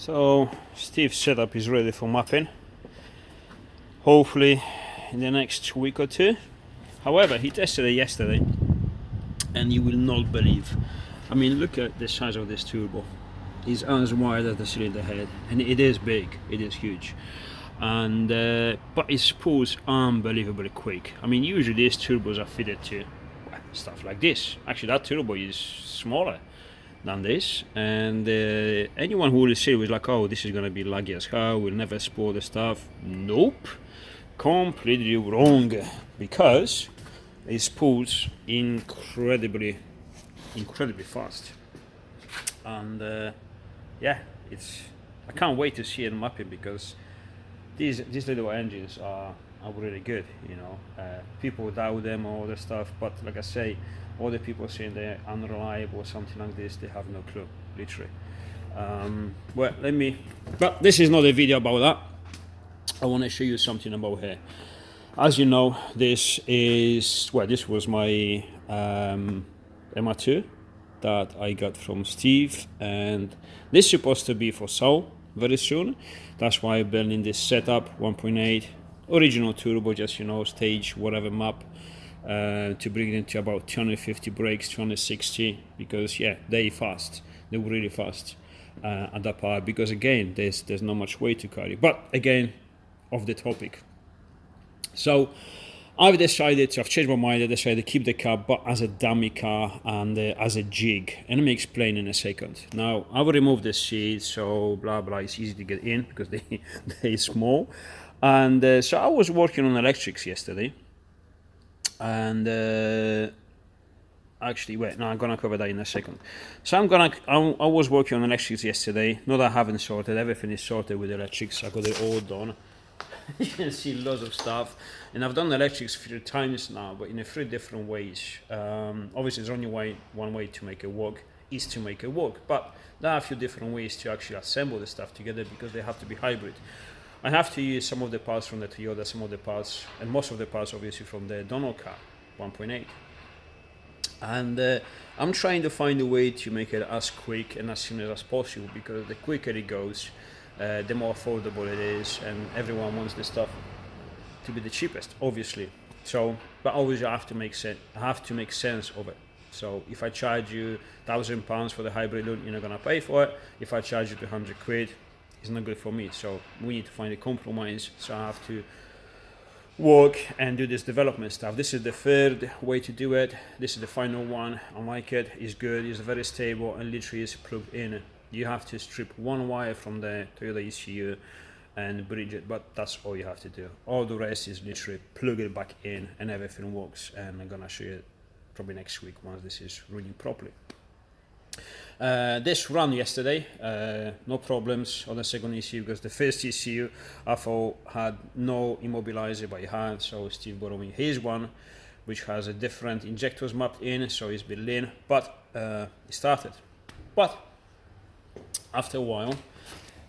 So Steve's setup is ready for mapping, hopefully in the next week or two. However, he tested it yesterday and you will not believe. I mean, look at the size of this turbo. It's as wide as the cylinder head, and it is big, it is huge. And but it spools unbelievably quick. I mean, usually these turbos are fitted to stuff like this. Actually, that turbo is smaller than this, and anyone who will see it was like, oh, this is gonna be laggy as hell, we'll never spool the stuff. Nope, completely wrong, because it spools incredibly fast. And yeah, I can't wait to see it mapping, because these little engines are really good, you know. People doubt them or all the stuff, but like I say, all the people saying they're unreliable or something like this, they have no clue, literally. But this is not a video about that. I want to show you something about here. As you know, this was my Mr2 that I got from Steve, and this is supposed to be for sale very soon. That's why I'm building this setup, 1.8 original turbo, just, you know, stage whatever map, to bring it to about 250 brakes, 260, because yeah, they're really fast at that part, because again, there's not much weight to carry. But again, off the topic. So I've changed my mind. I decided to keep the car, but as a dummy car and as a jig. And let me explain in a second. Now, I will remove the seats, so blah blah. It's easy to get in because they're small. And so I was working on electrics yesterday. And actually, wait, no, I'm gonna cover that in a second. So I was working on electrics yesterday. Not that I haven't sorted. Everything is sorted with electrics. I got it all done. You can see lots of stuff, and I've done electrics 3 times now, but in 3 different ways. Obviously, there's only one way to make it work, is to make it work, but there are a few different ways to actually assemble the stuff together, because they have to be hybrid. I have to use some of the parts from the Toyota, some of the parts, and most of the parts obviously from the Donald car 1.8. And I'm trying to find a way to make it as quick and as seamless as possible, because the quicker it goes, the more affordable it is, and everyone wants the stuff to be the cheapest, obviously. So, but obviously I have to make sense of it. So if I charge you £1,000 for the hybrid look, you're not gonna pay for it. If I charge you 200 quid, it's not good for me. So we need to find a compromise. So I have to work and do this development stuff. This is the 3rd way to do it. This is the final one. I like it. It's good. It's very stable, and literally is plugged in. You have to strip one wire from the Toyota ECU and bridge it, but that's all you have to do. All the rest is literally plug it back in and everything works. And I'm gonna show you probably next week once this is running properly. This ran yesterday, no problems on the second ECU, because the first ECU I thought had no immobilizer, but it had, so Steve borrowed me his one, which has a different injectors mapped in, so it's built in, but it started. But after a while,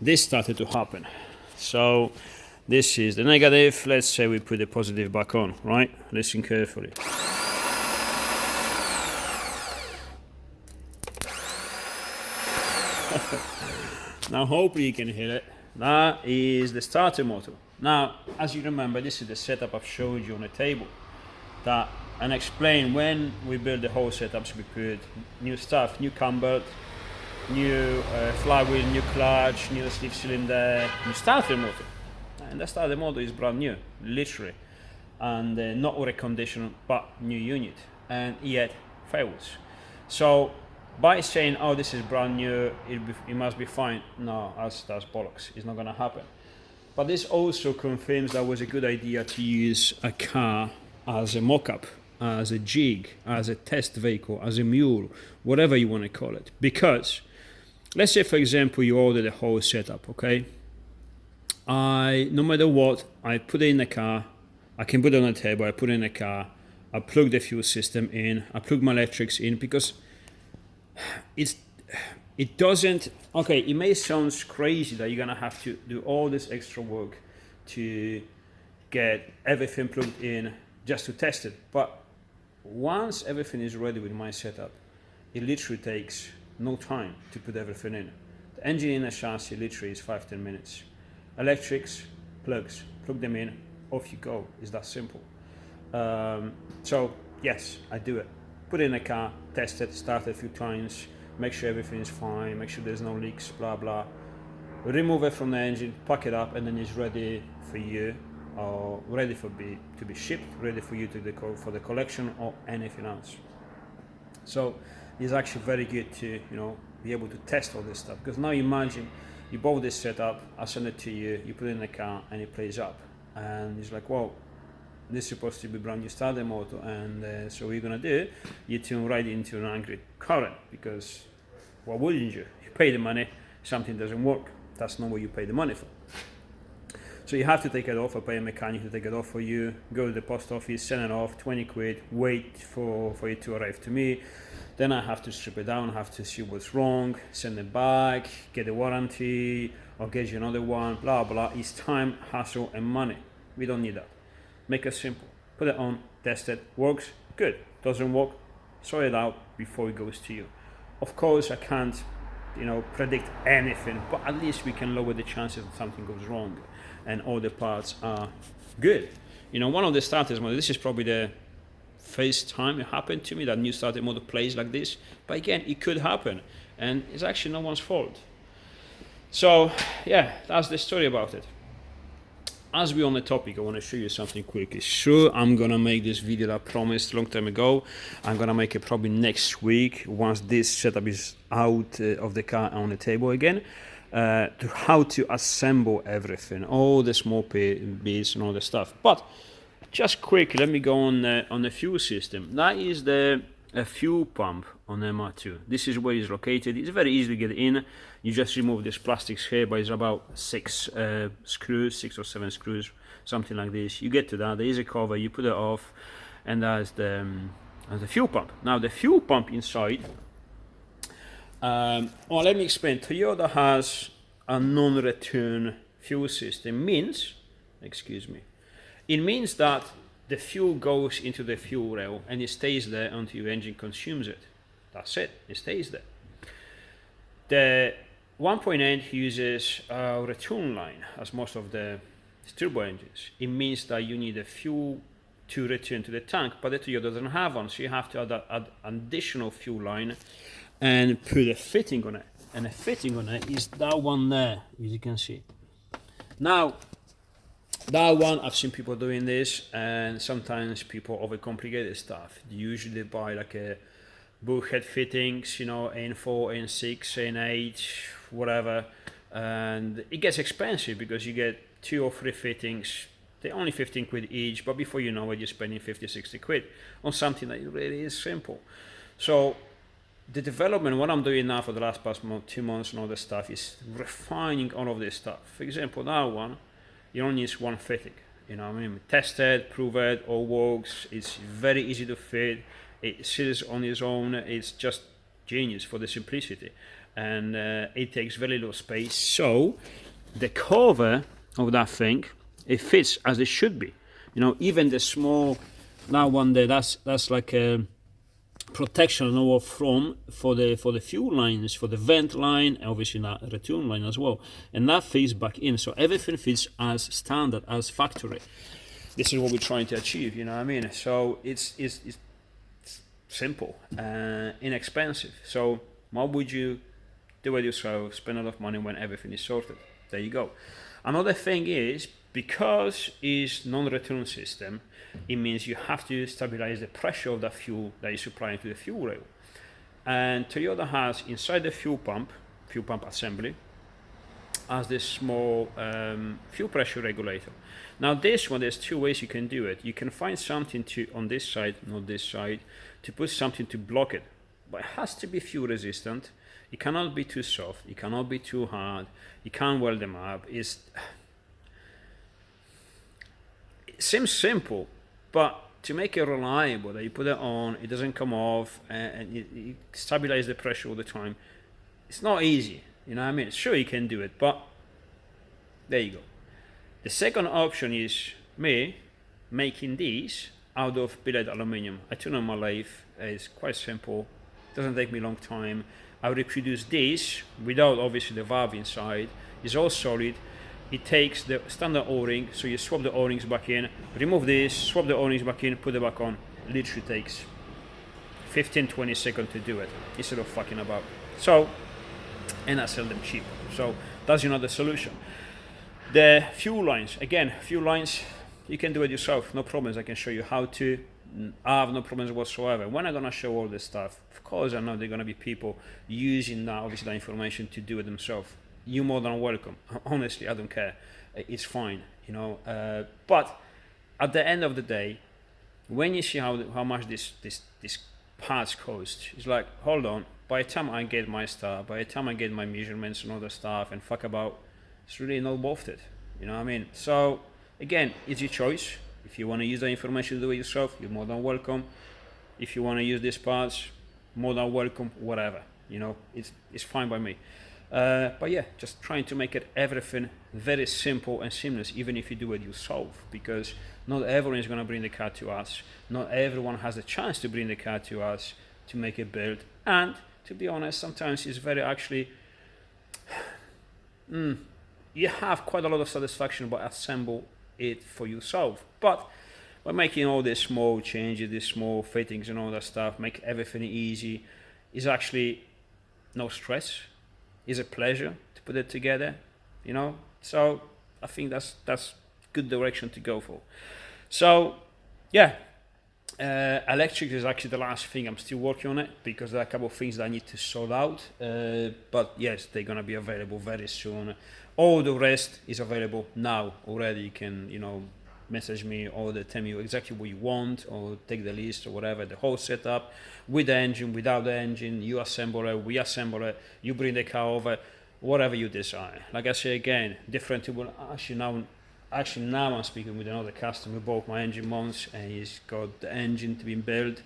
this started to happen. So this is the negative. Let's say we put the positive back on, right? Listen carefully. Now hopefully you can hear it. That is the starter motor. Now, as you remember, this is the setup I've showed you on the table. And explain when we build the whole setups, we put new stuff, new cam belt, new flywheel, new clutch, new slip cylinder, new starter motor. And the starter motor is brand new, literally. And not reconditioned, but new unit. And yet fails. So by saying, oh, this is brand new, it must be fine. No, that's bollocks. It's not gonna happen. But this also confirms that was a good idea to use a car as a mock-up, as a jig, as a test vehicle, as a mule, whatever you want to call it. Because let's say, for example, you order the whole setup, okay? No matter what, I put it in the car, I can put it on the table, I put it in the car, I plug the fuel system in, I plug my electrics in, because it doesn't, okay, it may sound crazy that you're gonna have to do all this extra work to get everything plugged in just to test it. But once everything is ready with my setup, it literally takes no time to put everything in. The engine in a chassis literally is 5-10 minutes. Electrics, plugs, plug them in, off you go. It's that simple. So yes, I do it. Put it in a car, test it, start it a few times, make sure everything is fine, make sure there's no leaks, blah blah. Remove it from the engine, pack it up, and then it's ready for you, or ready to be shipped, ready for you for the collection or anything else. So it's actually very good to be able to test all this stuff, because now imagine you bought this setup, I send it to you, you put it in the car, and it plays up, and it's like, well, this is supposed to be brand new starter motor, and so what you're gonna do, you tune right into an angry current, because why wouldn't you? You pay the money, something doesn't work. That's not what you pay the money for. So you have to take it off, or pay a mechanic to take it off for you, go to the post office, send it off, 20 quid, wait for it to arrive to me. Then I have to strip it down, have to see what's wrong, send it back, get a warranty, or get you another one, blah blah. It's time, hassle, and money. We don't need that. Make it simple. Put it on, test it, works, good. Doesn't work, sort it out before it goes to you. Of course, I can't, predict anything, but at least we can lower the chances that something goes wrong, and all the parts are good. One of the starters models, this is probably the first time it happened to me that new starter model plays like this. But again, it could happen, and it's actually no one's fault. So yeah, that's the story about it. As we're on the topic, I want to show you something quickly. Sure, I'm gonna make this video that I promised a long time ago. I'm gonna make it probably next week once this setup is out of the car on the table again. To how to assemble everything, all the small bits and all the stuff. But just quick, let me go on the fuel system. That is the fuel pump on the Mr2. This is where it's located. It's very easy to get in. You just remove this plastics here, but it's about 6 or 7 screws, something like this. You get to that. There is a cover. You put it off, and that's the fuel pump. Now the fuel pump inside. Well, let me explain. Toyota has a non-return fuel system. It means that the fuel goes into the fuel rail and it stays there until your engine consumes it. That's it. It stays there. The 1.8 uses a return line, as most of the turbo engines. It means that you need a fuel to return to the tank, but the Toyota doesn't have one, so you have to add additional fuel line and put a fitting on it. And the fitting on it is that one there, as you can see. Now, that one, I've seen people doing this, and sometimes people overcomplicate the stuff. They usually buy like a bulkhead fittings, N4, N6, N8, whatever, and it gets expensive because you get 2 or 3 fittings. They're only 15 quid each, but before you know it, you're spending 50, 60 quid on something that really is simple. So the development, what I'm doing now for the last 2 months and all this stuff, is refining all of this stuff. For example, that one, you only need one fitting. Test it, prove it, all works. It's very easy to fit. It sits on its own. It's just genius for the simplicity, and it takes very little space. So the cover of that thing, it fits as it should be. Even the small, that one there, that's like a protection for the fuel lines, for the vent line, obviously that return line as well, and that fits back in, so everything fits as standard, as factory. This is what we're trying to achieve, so it's simple, inexpensive. So why would you do it yourself, spend a lot of money when everything is sorted? There you go. Another thing is, because it's non-return system, it means you have to stabilize the pressure of that fuel that is supplying to the fuel rail. And Toyota has inside the fuel pump assembly, has this small fuel pressure regulator. Now this one, there's 2 ways you can do it. You can find something on this side, not this side, to put something to block it. But it has to be fuel resistant. It cannot be too soft. It cannot be too hard. You can't weld them up. It seems simple, but to make it reliable, that you put it on, it doesn't come off, and you stabilize the pressure all the time, it's not easy. Sure, you can do it, but there you go. The second option is me making these out of billet aluminium. I turn on my lathe. It's quite simple. Doesn't take me a long time. I reproduce this without obviously the valve inside. It's all solid. It takes the standard O-ring, so you swap the O-rings back in, remove this, swap the O-rings back in, put it back on. Literally takes 15-20 seconds to do it instead of fucking about. So, and I sell them cheap. So that's another solution. The fuel lines, again, fuel lines, you can do it yourself, no problems. I can show you how to. I have no problems whatsoever. When I'm gonna show all this stuff, of course I know there are gonna be people using that, obviously, that information to do it themselves. You're more than welcome. Honestly, I don't care. It's fine, you know. But at the end of the day, when you see how much this parts cost, it's like, hold on. By the time I get my stuff, by the time I get my measurements and all the stuff, and fuck about, it's really not worth it. You know what I mean? So again, it's your choice. If you want to use the information to do it yourself, you're more than welcome. If you want to use these parts, more than welcome. Whatever, you know, it's fine by me. But yeah, just trying to make it everything very simple and seamless, even if you do it yourself, because not everyone is going to bring the car to us. Not everyone has the chance to bring the car to us to make it build. And to be honest, sometimes it's very actually, you have quite a lot of satisfaction by assemble it for yourself. But by making all these small changes, these small fittings and all that stuff, make everything easy, is actually no stress. Is a pleasure to put it together, you know. So I think that's good direction to go for. So yeah, electric is actually the last thing. I'm still working on it because there are a couple of things that I need to sort out. But yes, they're gonna be available very soon. All the rest is available now already. You can, you know, message me or tell me exactly what you want, or take the list or whatever, the whole setup, with the engine, without the engine, you assemble it, we assemble it, you bring the car over, whatever you desire. Like I say again, different people. Actually now I'm speaking with another customer who bought my engine once, and he's got the engine to be built,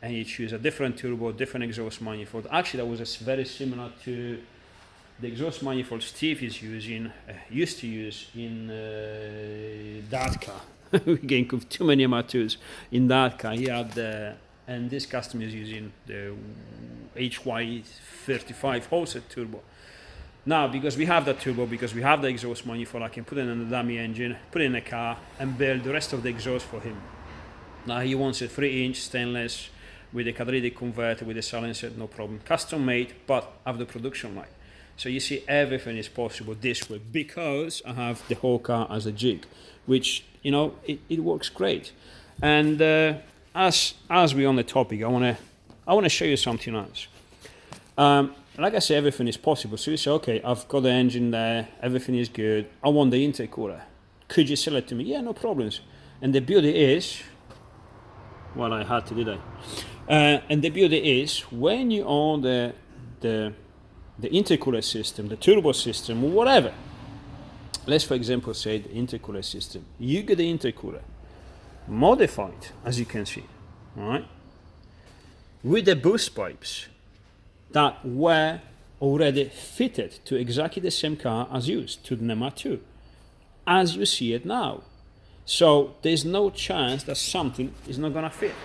and he choose a different turbo, different exhaust manifold. Actually, that was very similar to the exhaust manifold Steve is using, used to use in that car. We're getting too many amateurs in that car. He had and this customer is using the HY35 Holset turbo. Now, because we have that turbo, because we have the exhaust manifold, I can put it in the dummy engine, put it in a car, and build the rest of the exhaust for him. Now he wants a 3-inch stainless with a catalytic converter with a silencer, no problem. Custom made, but have the production line. So you see, everything is possible this way because I have the whole car as a jig, which, you know, it works great. And as we're on the topic, I wanna show you something else. Like I say, everything is possible. So you say, okay, I've got the engine there, everything is good. I want the intercooler. Could you sell it to me? Yeah, no problems. And the beauty is, well, I had to do that. And the beauty is, when you own the intercooler system, the turbo system, or whatever. Let's, for example, say the intercooler system. You get the intercooler modified, as you can see, all right, with the boost pipes that were already fitted to exactly the same car as used, to the NEMA 2, as you see it now. So there's no chance that something is not gonna fit,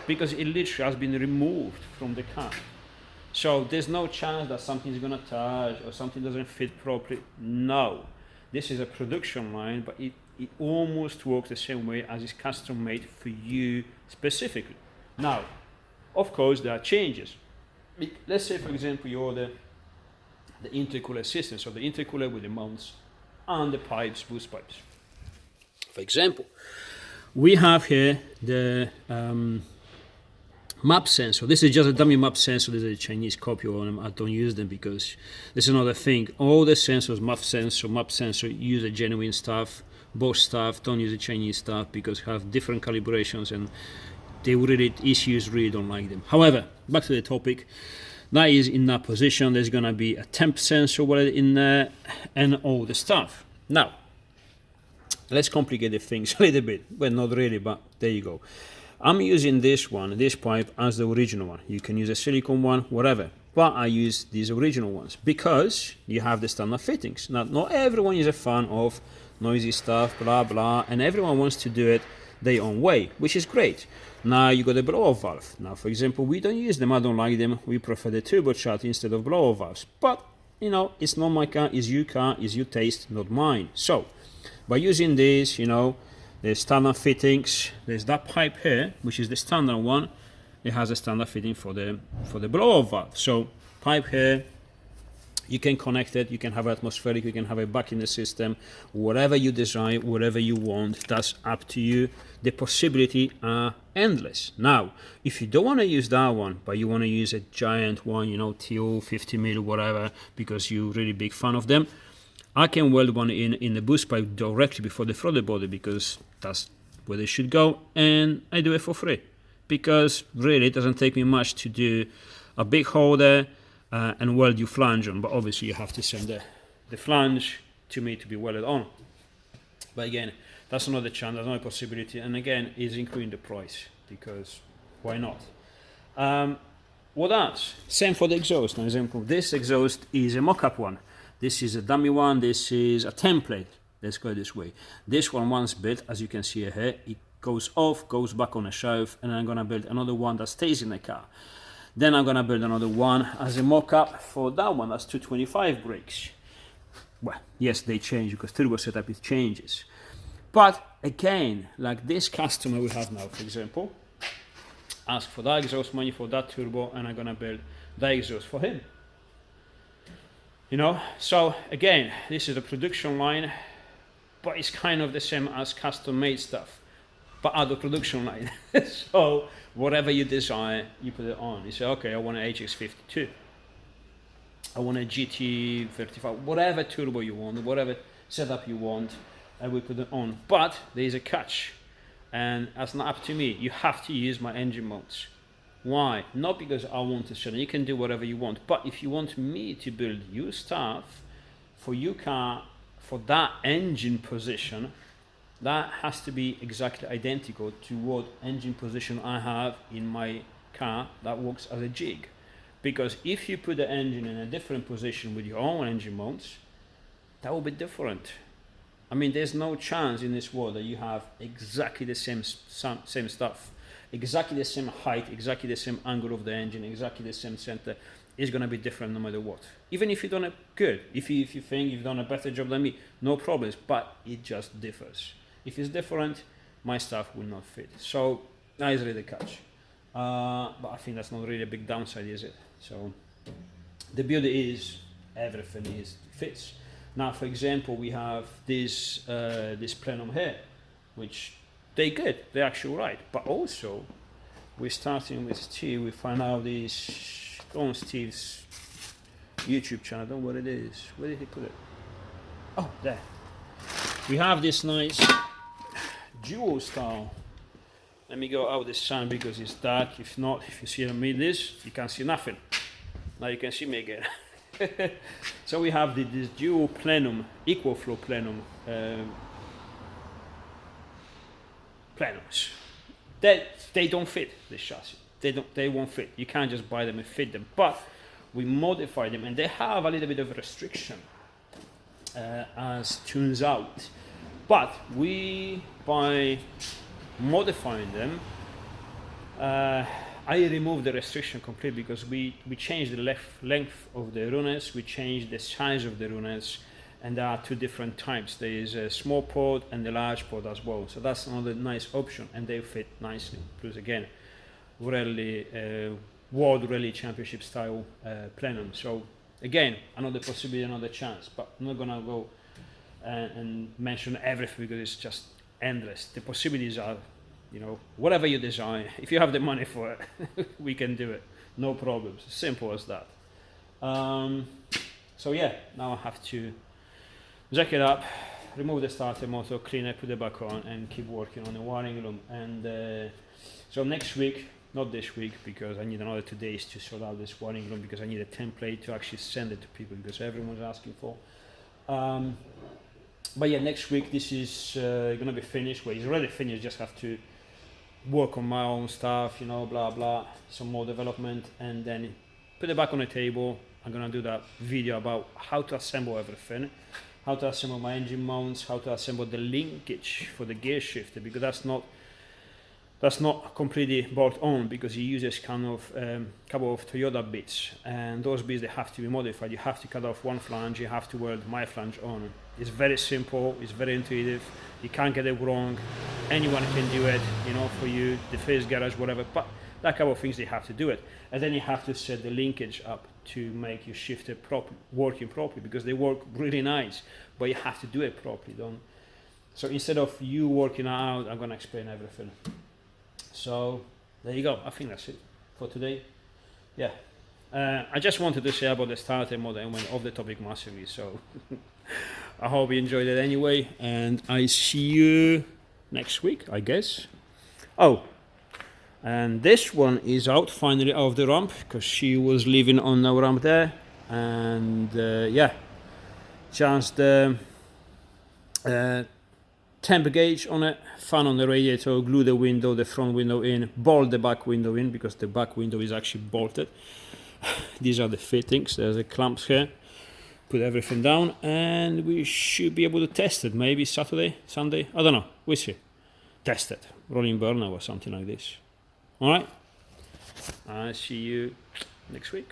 because it literally has been removed from the car. So there's no chance that something's gonna touch or something doesn't fit properly. No, this is a production line, but it almost works the same way as it's custom made for you specifically. Now, of course, there are changes. Let's say, for example, you order the intercooler system, so the intercooler with the mounts and the pipes, boost pipes. For example, we have here the map sensor. This is just a dummy map sensor. There's a Chinese copy on them. I don't use them because this is another thing. All the sensors, map sensor, use the genuine stuff. Bosch stuff, don't use the Chinese stuff because have different calibrations and issues really don't like them. However, back to the topic. That is in that position. There's gonna be a temp sensor in there and all the stuff. Now, let's complicate the things a little bit. Well, not really, but there you go. I'm using this pipe as the original one. You can use a silicone one, whatever. But I use these original ones because you have the standard fittings. Now, not everyone is a fan of noisy stuff, blah, blah, and everyone wants to do it their own way, which is great. Now you got a blow-off valve. Now, for example, we don't use them. I don't like them. We prefer the turbocharged instead of blow-off valves. But you know, it's not my car. It's your car. It's your taste, not mine. So, by using this, you know, there's standard fittings. There's that pipe here, which is the standard one. It has a standard fitting for the blow-off valve. So, pipe here. You can connect it, you can have atmospheric, you can have it back in the system, whatever you desire, whatever you want, that's up to you. The possibilities are endless. Now, if you don't want to use that one, but you want to use a giant one, you know, TO, 50 mil, whatever, because you're really big fan of them, I can weld one in the boost pipe directly before the throttle body, because that's where they should go, and I do it for free. Because really, it doesn't take me much to do a big hole there, and weld your flange on, but obviously you have to send the flange to me to be welded on. But again, that's another chance, that's another possibility, and again, is including the price, because why not? What else? Same for the exhaust. Now, example, this exhaust is a mock-up one. This is a dummy one, this is a template. Let's go this way. This one, once built, as you can see here, it goes off, goes back on a shelf, and I'm gonna build another one that stays in the car. Then I'm gonna build another one as a mock-up for that one. That's 225 brakes. Well, yes, they change because turbo setup it changes. But again, like this customer we have now, for example, ask for that exhaust money for that turbo, and I'm gonna build that exhaust for him. You know, so again, this is a production line, but it's kind of the same as custom-made stuff, but other production line. So whatever you desire, you put it on. You say, okay, I want an HX52. I want a GT35, whatever turbo you want, whatever setup you want, and we put it on. But there's a catch, and that's not up to me. You have to use my engine modes. Why? Not because I want to sell it. You can do whatever you want. But if you want me to build your stuff for your car, for that engine position, that has to be exactly identical to what engine position I have in my car that works as a jig. Because if you put the engine in a different position with your own engine modes, that will be different. I mean, there's no chance in this world that you have exactly the same stuff, exactly the same height, exactly the same angle of the engine, exactly the same center. It's going to be different no matter what. Even if you've done it good, if you think you've done a better job than me, no problems, but it just differs. If it's different, my stuff will not fit. So that is really the catch. But I think that's not really a big downside, is it? So the beauty is everything fits. Now, for example, we have this plenum here, which they're good, they're actually right. But also, we're starting with Steve. We find out this on Steve's YouTube channel. I don't know what it is. Where did he put it? Oh, there. We have this nice dual style. Let me go out the sun because it's dark. If not, if you see me this, you can't see nothing. Now you can see me again. So we have this dual plenum, equal flow plenum, plenums. They don't fit this chassis. They won't fit. You can't just buy them and fit them. But we modify them, and they have a little bit of restriction, as turns out. But by modifying them, I removed the restriction completely because we changed the length of the runners, we changed the size of the runners, and there are two different types. There is a small pod and a large pod as well. So that's another nice option, and they fit nicely. Plus again, really World Rally Championship style plenum. So again, another possibility, another chance. But I'm not gonna go and mention everything because it's just endless. The possibilities are, you know, whatever you design. If you have the money for it, we can do it. No problems. Simple as that. So yeah, now I have to jack it up, remove the starter motor, clean it, put it back on, and keep working on the wiring room. And so next week, not this week, because I need another 2 days to sort out this wiring room, because I need a template to actually send it to people because everyone's asking for. But yeah, next week this is gonna be finished. Well, it's already finished. Just have to work on my own stuff, you know, blah blah, some more development, and then put it back on the table. I'm gonna do that video about how to assemble everything, how to assemble my engine mounts, how to assemble the linkage for the gear shifter, because that's not that's not completely bolt on, because he uses kind of couple of Toyota bits, and those bits, they have to be modified. You have to cut off one flange, you have to weld my flange on. It's very simple, it's very intuitive, you can't get it wrong, anyone can do it, you know, for you, the first garage, whatever, but that couple of things, they have to do it. And then you have to set the linkage up to make your shifter working properly, because they work really nice, but you have to do it properly. So instead of you working out, I'm gonna explain everything. So there you go. I think that's it for today. Yeah, I just wanted to say about the starter mode, and went off the topic massively. So I hope you enjoyed it anyway, and I see you next week, I guess. Oh, and this one is out finally out of the ramp, because she was living on the ramp there, and yeah, just temp gauge on it, fan on the radiator, glue the window, the front window in, bolt the back window in, because the back window is actually bolted. These are the fittings, there's the clamps here. Put everything down, and we should be able to test it, maybe Saturday, Sunday, I don't know, we'll see. Test it, rolling burner or something like this. Alright, I'll see you next week.